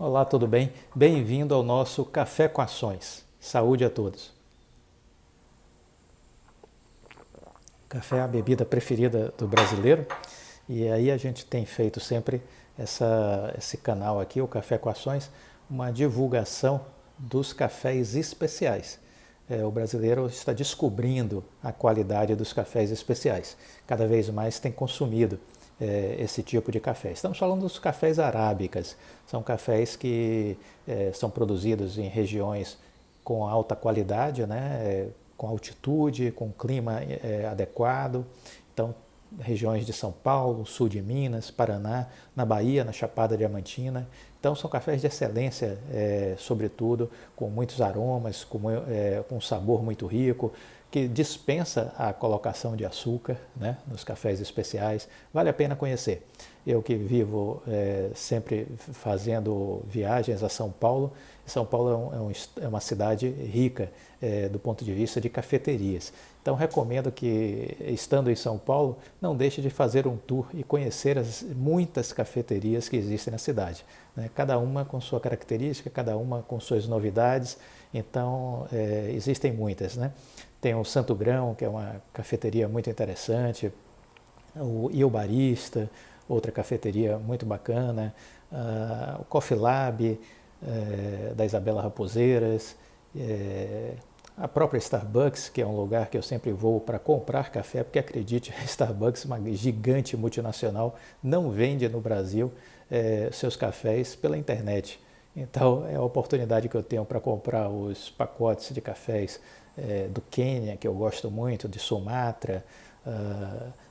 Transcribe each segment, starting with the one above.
Olá, tudo bem? Bem-vindo ao nosso Café com Ações. Saúde a todos. Café é a bebida preferida do brasileiro e aí a gente tem feito sempre esse canal aqui, o Café com Ações, uma divulgação dos cafés especiais. O brasileiro está descobrindo a qualidade dos cafés especiais. Cada vez mais tem consumido esse tipo de café. Estamos falando dos cafés arábicas. São cafés que são produzidos em regiões com alta qualidade, né? Com altitude, com clima adequado. Então, regiões de São Paulo, sul de Minas, Paraná, na Bahia, na Chapada Diamantina. Então são cafés de excelência, sobretudo, com muitos aromas, com um sabor muito rico, que dispensa a colocação de açúcar, né, nos cafés especiais. Vale a pena conhecer. Eu que vivo sempre fazendo viagens a São Paulo. São Paulo é uma cidade rica do ponto de vista de cafeterias. Então recomendo que, estando em São Paulo, não deixe de fazer um tour e conhecer as muitas cafeterias que existem na cidade, né? Cada uma com sua característica, cada uma com suas novidades. Então existem muitas, né? Tem o Santo Grão, que é uma cafeteria muito interessante, o Il Barista, outra cafeteria muito bacana, o Coffee Lab, da Isabela Raposeiras, a própria Starbucks, que é um lugar que eu sempre vou para comprar café, porque acredite, a Starbucks, uma gigante multinacional, não vende no Brasil seus cafés pela internet. Então é a oportunidade que eu tenho para comprar os pacotes de cafés do Quênia, que eu gosto muito, de Sumatra,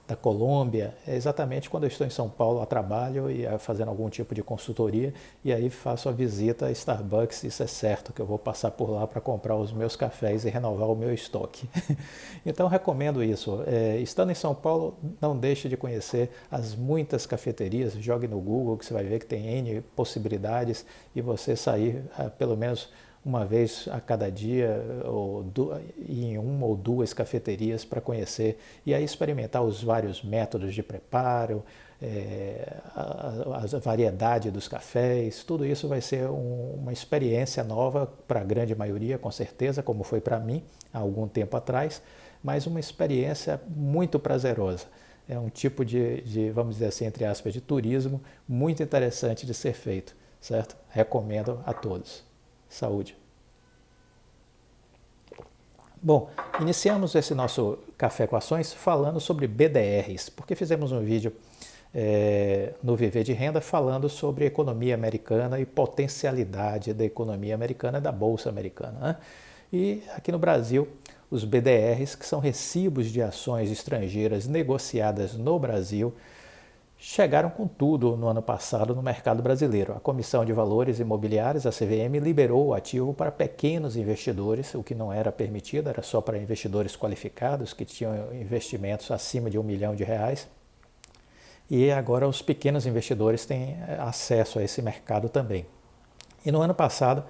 da Colômbia, é exatamente quando eu estou em São Paulo a trabalho e fazendo algum tipo de consultoria, e aí faço a visita a Starbucks. Isso é certo que eu vou passar por lá para comprar os meus cafés e renovar o meu estoque. Então recomendo isso. Estando em São Paulo, não deixe de conhecer as muitas cafeterias. Jogue no Google que você vai ver que tem N possibilidades, e você sair pelo menos uma vez a cada dia, em uma ou duas cafeterias para conhecer e aí experimentar os vários métodos de preparo, a variedade dos cafés. Tudo isso vai ser uma experiência nova para a grande maioria, com certeza, como foi para mim há algum tempo atrás, mas uma experiência muito prazerosa. É um tipo vamos dizer assim, entre aspas, de turismo muito interessante de ser feito, certo? Recomendo a todos. Saúde. Bom, iniciamos esse nosso Café com Ações falando sobre BDRs, porque fizemos um vídeo no Viver de Renda falando sobre economia americana e potencialidade da economia americana e da Bolsa Americana, né? E aqui no Brasil, os BDRs, que são recibos de ações estrangeiras negociadas no Brasil, chegaram com tudo no ano passado no mercado brasileiro. A Comissão de Valores Imobiliários, a CVM, liberou o ativo para pequenos investidores, o que não era permitido, era só para investidores qualificados que tinham investimentos acima de R$ 1 milhão. E agora os pequenos investidores têm acesso a esse mercado também. E no ano passado,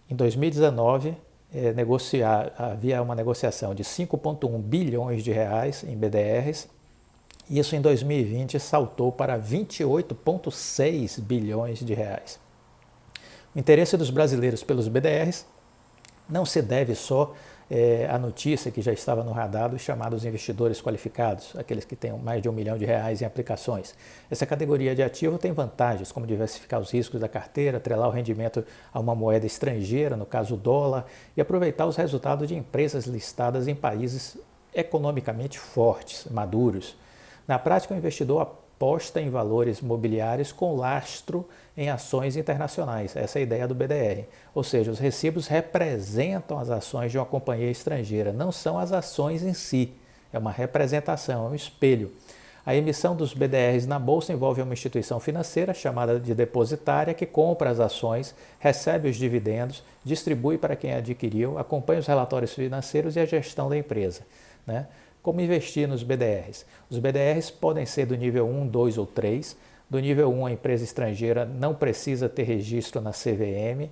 em 2019, havia uma negociação de 5,1 bilhões de reais em BDRs. Isso em 2020 saltou para 28,6 bilhões de reais. O interesse dos brasileiros pelos BDRs não se deve só à notícia que já estava no radar dos chamados investidores qualificados, aqueles que têm mais de R$ 1 milhão em aplicações. Essa categoria de ativo tem vantagens, como diversificar os riscos da carteira, atrelar o rendimento a uma moeda estrangeira, no caso o dólar, e aproveitar os resultados de empresas listadas em países economicamente fortes, maduros. Na prática, o investidor aposta em valores mobiliários com lastro em ações internacionais. Essa é a ideia do BDR. Ou seja, os recibos representam as ações de uma companhia estrangeira, não são as ações em si. É uma representação, é um espelho. A emissão dos BDRs na bolsa envolve uma instituição financeira chamada de depositária que compra as ações, recebe os dividendos, distribui para quem adquiriu, acompanha os relatórios financeiros e a gestão da empresa, né? Como investir nos BDRs? Os BDRs podem ser do nível 1, 2 ou 3. Do nível 1, a empresa estrangeira não precisa ter registro na CVM.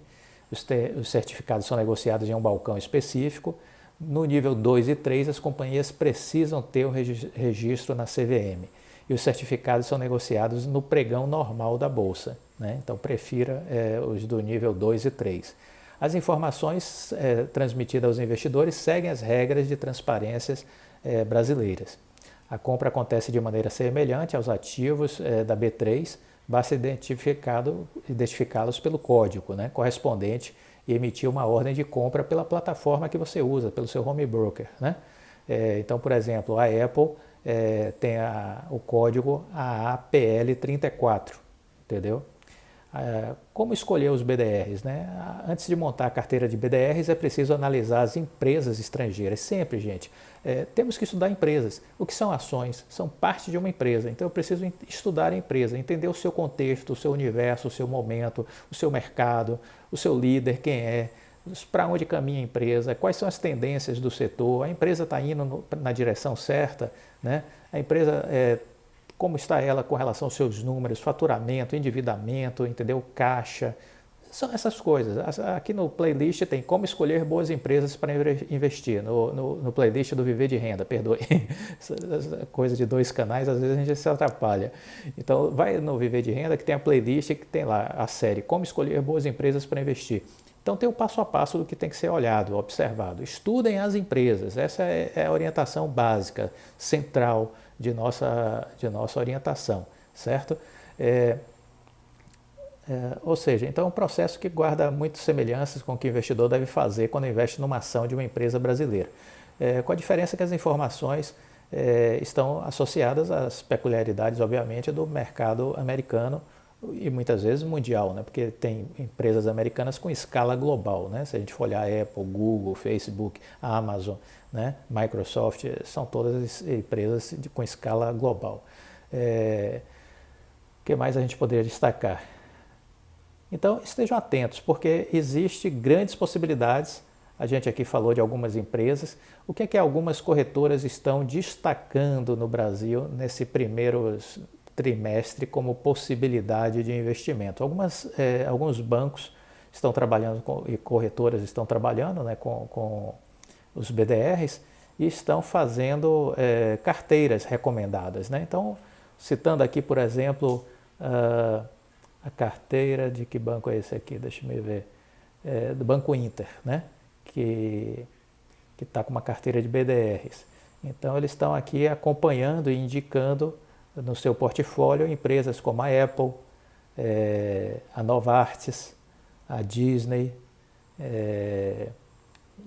Os certificados são negociados em um balcão específico. No nível 2 e 3, as companhias precisam ter o registro na CVM. e os certificados são negociados no pregão normal da Bolsa, né? Então prefira os do nível 2 e 3. As informações transmitidas aos investidores seguem as regras de transparências brasileiras. A compra acontece de maneira semelhante aos ativos da B3, basta identificá-los pelo código, né, correspondente e emitir uma ordem de compra pela plataforma que você usa, pelo seu home broker, né? Então, por exemplo, a Apple tem o código AAPL34, entendeu? Como escolher os BDRs, né? Antes de montar a carteira de BDRs é preciso analisar as empresas estrangeiras. Sempre, gente, temos que estudar empresas. O que são ações? São parte de uma empresa. Então eu preciso estudar a empresa, entender o seu contexto, o seu universo, o seu momento, o seu mercado, o seu líder, quem é, para onde caminha a empresa, quais são as tendências do setor, a empresa está indo na direção certa, né? A empresa como está ela com relação aos seus números, faturamento, endividamento, entendeu? Caixa, são essas coisas. Aqui no playlist tem como escolher boas empresas para investir, no playlist do Viver de Renda, perdoe, essa coisa de 2 canais, às vezes a gente se atrapalha. Então vai no Viver de Renda que tem a playlist que tem lá a série Como Escolher Boas Empresas para Investir. Então tem o passo a passo do que tem que ser olhado, observado. Estudem as empresas, essa é a orientação básica, central de nossa orientação, certo? Ou seja, então é um processo que guarda muitas semelhanças com o que o investidor deve fazer quando investe numa ação de uma empresa brasileira. Com a diferença que as informações estão associadas às peculiaridades, obviamente, do mercado americano e muitas vezes mundial, né? Porque tem empresas americanas com escala global, né? Se a gente for olhar Apple, Google, Facebook, Amazon, né? Microsoft, são todas empresas com escala global. O que mais a gente poderia destacar? Então estejam atentos, porque existem grandes possibilidades. A gente aqui falou de algumas empresas. O que é que algumas corretoras estão destacando no Brasil nesse primeiro trimestre como possibilidade de investimento? Alguns bancos estão trabalhando e corretoras estão trabalhando, né, com os BDRs e estão fazendo carteiras recomendadas, né? Então, citando aqui, por exemplo, a carteira de que banco é esse aqui? Deixa eu ver. Do Banco Inter, né? Que está com uma carteira de BDRs. Então, eles estão aqui acompanhando e indicando no seu portfólio empresas como a Apple, a Novartis, a Disney,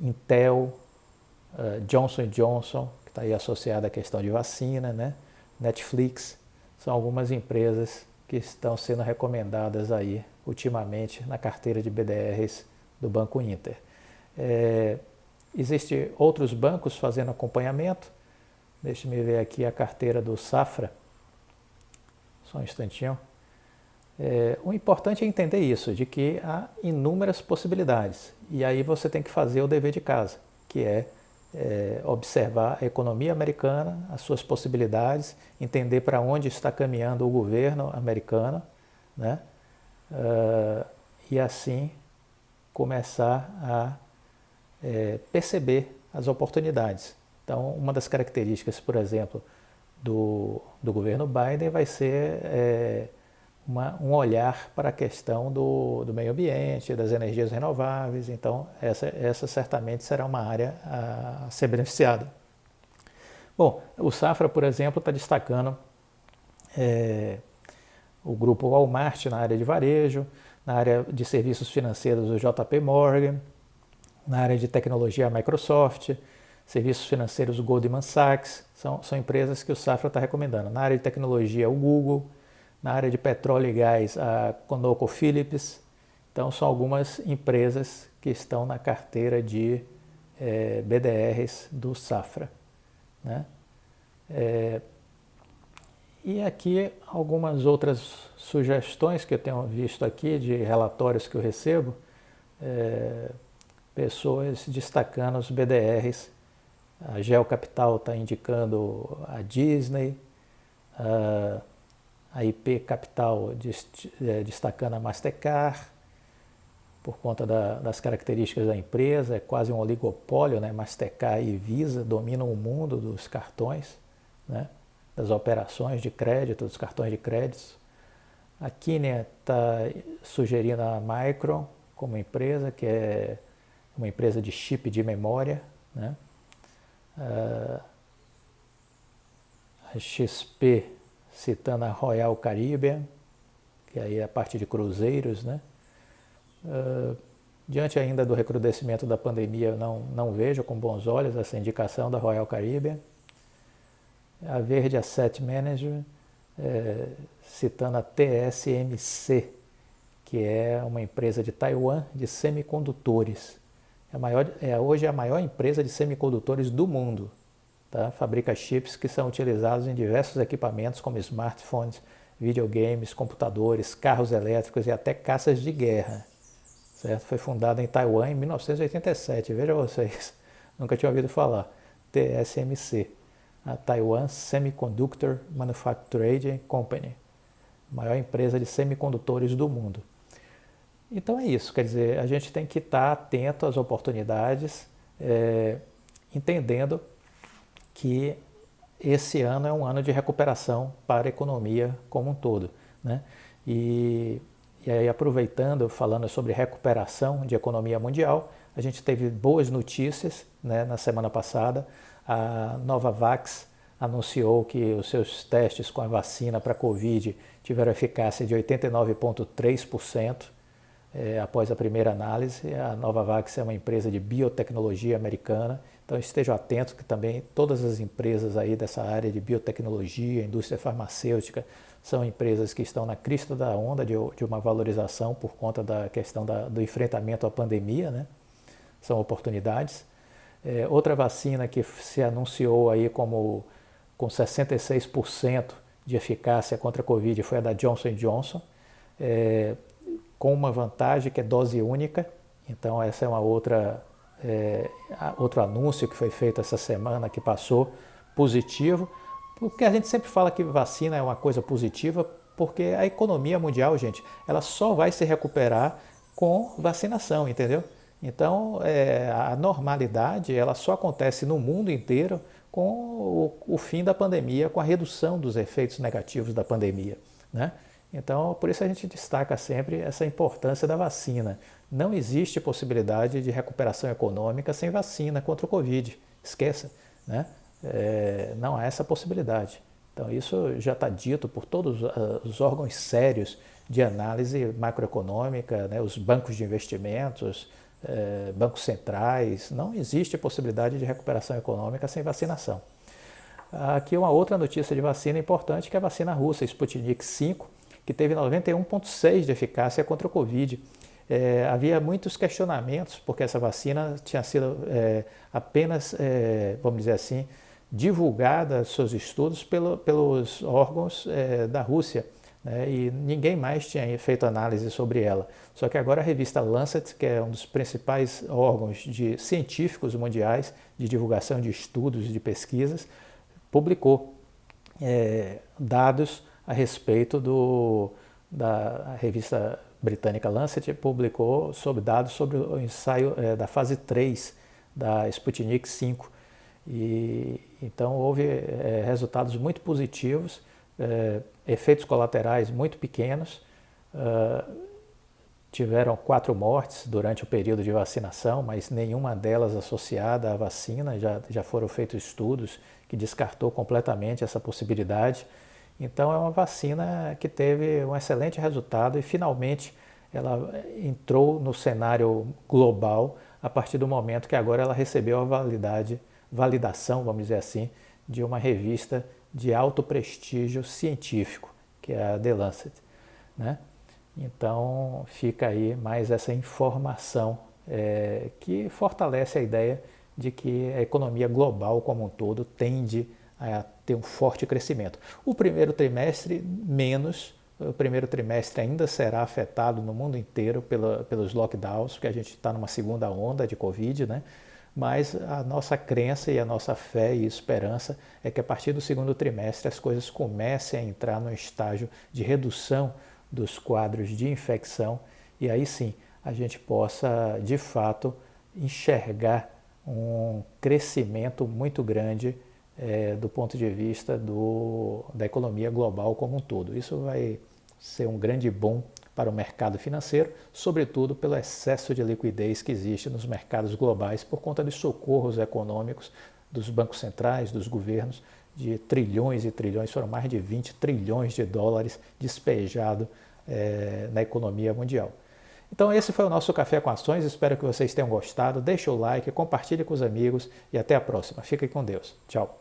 Intel, Johnson & Johnson, que está aí associada à questão de vacina, né? Netflix, são algumas empresas que estão sendo recomendadas aí ultimamente na carteira de BDRs do Banco Inter. Existem outros bancos fazendo acompanhamento. Deixa-me ver aqui a carteira do Safra. Só um instantinho. O importante é entender isso, de que há inúmeras possibilidades. E aí você tem que fazer o dever de casa, que é observar a economia americana, as suas possibilidades, entender para onde está caminhando o governo americano, né? E assim começar a perceber as oportunidades. Então, uma das características, por exemplo, do governo Biden vai ser um olhar para a questão do meio ambiente, das energias renováveis. Então, essa certamente será uma área a ser beneficiada. Bom, o Safra, por exemplo, está destacando o grupo Walmart na área de varejo, na área de serviços financeiros o JP Morgan, na área de tecnologia a Microsoft, serviços financeiros o Goldman Sachs, são empresas que o Safra está recomendando. Na área de tecnologia o Google, na área de petróleo e gás a ConocoPhillips. Então são algumas empresas que estão na carteira de BDRs do Safra, né? E aqui algumas outras sugestões que eu tenho visto aqui de relatórios que eu recebo, pessoas destacando os BDRs. A Geocapital está indicando a Disney, a IP Capital destacando a Mastercard, por conta das características da empresa, é quase um oligopólio, né? Mastercard e Visa dominam o mundo dos cartões, né? das operações de crédito, dos cartões de crédito. A Kinea está sugerindo a Micron como empresa, que é uma empresa de chip de memória, né? A XP citando a Royal Caribbean, que aí é a parte de cruzeiros, né? Diante ainda do recrudescimento da pandemia, eu não vejo com bons olhos essa indicação da Royal Caribbean. A Verde Asset Management, citando a TSMC, que é uma empresa de Taiwan de semicondutores. Hoje é a maior empresa de semicondutores do mundo. Tá? Fabrica chips que são utilizados em diversos equipamentos como smartphones, videogames, computadores, carros elétricos e até caças de guerra. Certo? Foi fundada em Taiwan em 1987, veja vocês, nunca tinha ouvido falar. TSMC, a Taiwan Semiconductor Manufacturing Company, maior empresa de semicondutores do mundo. Então é isso, quer dizer, a gente tem que estar atento às oportunidades, entendendo que esse ano é um ano de recuperação para a economia como um todo, né? E aí, aproveitando, falando sobre recuperação de economia mundial, a gente teve boas notícias, né, na semana passada. A Novavax anunciou que os seus testes com a vacina para a Covid tiveram eficácia de 89,3%. Após a primeira análise. A Novavax é uma empresa de biotecnologia americana, então estejam atentos que também todas as empresas aí dessa área de biotecnologia, indústria farmacêutica, são empresas que estão na crista da onda de uma valorização por conta da questão do enfrentamento à pandemia, né? São oportunidades. Outra vacina que se anunciou aí com 66% de eficácia contra a Covid foi a da Johnson & Johnson, com uma vantagem que é dose única. Então essa é uma outro anúncio que foi feito essa semana que passou positivo, porque a gente sempre fala que vacina é uma coisa positiva, porque a economia mundial, gente, ela só vai se recuperar com vacinação, entendeu? Então a normalidade ela só acontece no mundo inteiro com o fim da pandemia, com a redução dos efeitos negativos da pandemia, né? Então, por isso a gente destaca sempre essa importância da vacina. Não existe possibilidade de recuperação econômica sem vacina contra o Covid. Esqueça, né? Não há essa possibilidade. Então, isso já está dito por todos os órgãos sérios de análise macroeconômica, né? Os bancos de investimentos, bancos centrais. Não existe possibilidade de recuperação econômica sem vacinação. Aqui uma outra notícia de vacina importante, que é a vacina russa, Sputnik V, que teve 91,6% de eficácia contra o Covid. Havia muitos questionamentos, porque essa vacina tinha sido apenas, vamos dizer assim, divulgada, seus estudos, pelos órgãos da Rússia, né? E ninguém mais tinha feito análise sobre ela. Só que agora a revista Lancet, que é um dos principais órgãos científicos mundiais de divulgação de estudos e de pesquisas, publicou dados a respeito da revista britânica Lancet publicou dados sobre o ensaio da fase 3 da Sputnik V. E então houve resultados muito positivos, efeitos colaterais muito pequenos. Tiveram 4 mortes durante o período de vacinação, mas nenhuma delas associada à vacina. Já foram feitos estudos que descartou completamente essa possibilidade. Então é uma vacina que teve um excelente resultado e finalmente ela entrou no cenário global a partir do momento que agora ela recebeu a validação, vamos dizer assim, de uma revista de alto prestígio científico, que é a The Lancet, né? Então fica aí mais essa informação que fortalece a ideia de que a economia global como um todo tende a ter um forte crescimento. O primeiro trimestre menos, o primeiro trimestre ainda será afetado no mundo inteiro pelos lockdowns, porque a gente está numa segunda onda de Covid, né? Mas a nossa crença e a nossa fé e esperança é que a partir do segundo trimestre as coisas comecem a entrar no estágio de redução dos quadros de infecção e aí sim a gente possa de fato enxergar um crescimento muito grande do ponto de vista da economia global como um todo. Isso vai ser um grande boom para o mercado financeiro, sobretudo pelo excesso de liquidez que existe nos mercados globais por conta de socorros econômicos dos bancos centrais, dos governos, de trilhões e trilhões, foram mais de 20 trilhões de dólares despejados na economia mundial. Então esse foi o nosso Café com Ações, espero que vocês tenham gostado, deixe o like, compartilhe com os amigos e até a próxima. Fiquem com Deus. Tchau.